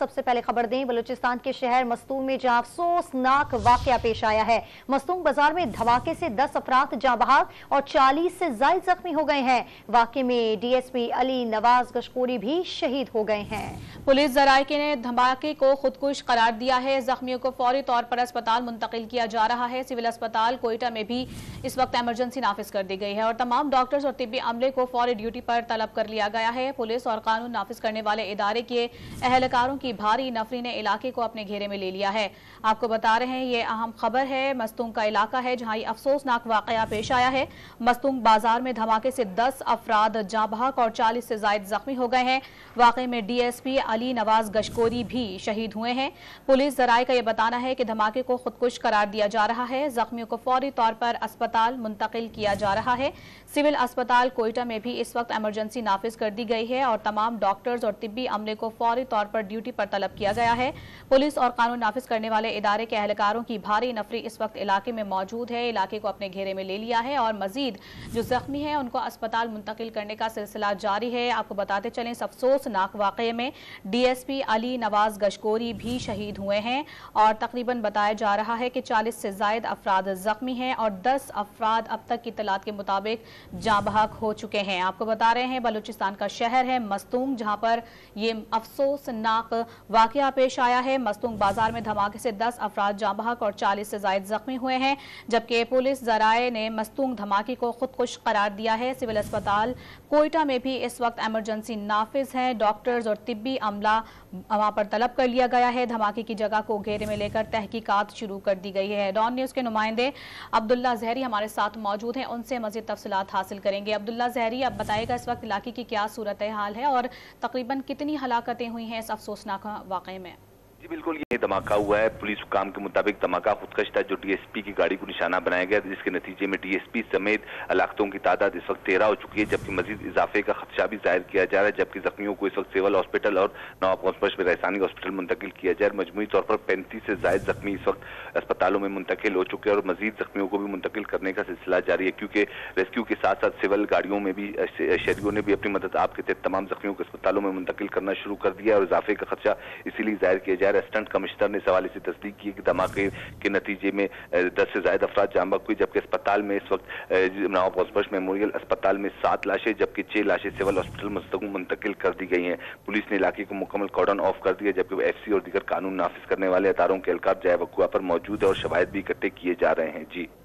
सबसे पहले खबर दें बलूचिस्तान के शहर मस्तूंग में जहां अफसोसनाक वाकया पेश आया है। मस्तूंग बाजार में धमाके से 10 अफराद जाँ बहक और 40 से ज्यादा जख्मी हो गए हैं। वाकये में डीएसपी अली नवाज गशकोरी भी शहीद हो गए हैं। पुलिस जराये ने धमाके को खुदकुश करार दिया है। जख्मियों को फौरी तौर पर अस्पताल मुंतकिल किया जा रहा है। सिविल अस्पताल कोयटा में भी इस वक्त इमरजेंसी नाफिज कर दी गई है और तमाम डॉक्टर्स और तिब्बी अमले को फौरी ड्यूटी पर तलब कर लिया गया है। पुलिस और कानून नाफिज करने वाले इदारे के अहलकारों की भारी नफरी ने इलाके को अपने घेरे में ले लिया है। आपको बता रहे हैं ये अहम खबर है। मस्तूंग का इलाका है जहां ये अफसोसनाक वाकया पेश आया है। मस्तूंग बाजार में धमाके से 10 अफराद जाँ बहक और 40 से ज्यादा जख्मी हो गए हैं। वाकये में डीएसपी अली नवाज गशकोरी भी शहीद हुए हैं। पुलिस जराये का यह बताना है कि धमाके को खुदकुश करार दिया जा रहा है। जख्मियों को फौरी तौर पर अस्पताल मुंतकिल किया जा रहा है। सिविल अस्पताल कोयटा में भी इस वक्त इमरजेंसी नाफिज कर दी गई है और तमाम डॉक्टर्स और तिब्बी अमले को फौरी तौर पर ड्यूटी पर तलब किया गया है। पुलिस और कानून नाफिज करने वाले इदारे के अहलकारों की भारी नफरी इस वक्त इलाके में मौजूद है। इलाके को अपने घेरे में ले लिया है और मजीद जो जख्मी है उनको अस्पताल मुंतकिल करने का सिलसिला जारी है। आपको बताते चलें इस अफसोसनाक वाकये में डीएसपी अली नवाज गशकोरी भी शहीद हुए हैं और तकरीबन बताया जा रहा है कि 40 से ज्यादा अफराद जख्मी हैं और 10 अफराद अब तक की इत्तलात के मुताबिक जाँ बहक हो चुके हैं। आपको बता रहे हैं बलूचिस्तान का शहर है मस्तूंग जहां पर ये अफसोसनाक वाकया पेश आया है। मस्तूंग बाजार में धमाके से 10 अफराद जाँ बहक और 40 से ज्यादा जख्मी हुए हैं, जबकि पुलिस जराये ने मस्तूंग धमाके को खुदकुश करार दिया है। सिविल अस्पताल कोयटा में भी इस वक्त इमरजेंसी नाफिज है। डॉक्टर्स और तिब्बी अमला वहां पर तलब कर लिया गया है। धमाके की जगह को घेरे में लेकर तहकीकात शुरू कर दी गई है। डॉन न्यूज के नुमाइंदे अब्दुल्ला जहरी हमारे साथ मौजूद हैं, उनसे मजीद तफसीलात हासिल करेंगे। अब्दुल्ला जहरी, अब बताएगा इस वक्त इलाके की क्या सूरत हाल है और तकरीबन कितनी हलाकतें हुई हैं इस अफसोसनाक वाकये में? जी बिल्कुल, ये धमाका हुआ है। पुलिस हुकाम के मुताबिक धमाका खुदकश था जो डीएसपी की गाड़ी को निशाना बनाया गया, जिसके नतीजे में डीएसपी समेत हलाकतों की तादाद इस वक्त 13 हो चुकी है, जबकि मजीद इजाफे का खदशा भी जाहिर किया जा रहा है। जबकि जख्मियों को इस वक्त सिविल हॉस्पिटल और नवाब गंज में रैसानी हॉस्पिटल मुंतकिल किया जाए। मजमूई तौर पर 35 से ज्यादा जख्मी इस वक्त अस्पतालों में मुंतकिल हो चुके हैं और मजीद जख्मियों को भी मुंतकिल करने का सिलसिला जारी है, क्योंकि रेस्क्यू के साथ साथ सिविल गाड़ियों में भी शहरियों ने भी अपनी मदद आपके तहत तमाम जख्मियों को अस्पतालों में मुंतकिल करना शुरू कर दिया और इजाफे का खदशा इसीलिए जाहिर किया जा रहा है। असिस्टेंट कमिश्नर ने इस हवाले से तस्दीक की कि धमाके के नतीजे में 10 से ज्यादा अफराद जाँ बहक हुई, जबकि अस्पताल में इस वक्त नवाब गंज मेमोरियल अस्पताल में 7 लाशें जबकि 6 लाशें सिविल हॉस्पिटल मुंतकिल कर दी गई हैं। पुलिस ने इलाके को मुकम्मल कॉर्डन ऑफ कर दिया, जबकि एफसी और दीगर कानून नाफिज करने वाले अदारों के एहलकार जाए वक़ुआ पर मौजूद है और शवाहिद भी इकट्ठे किए जा रहे हैं। जी।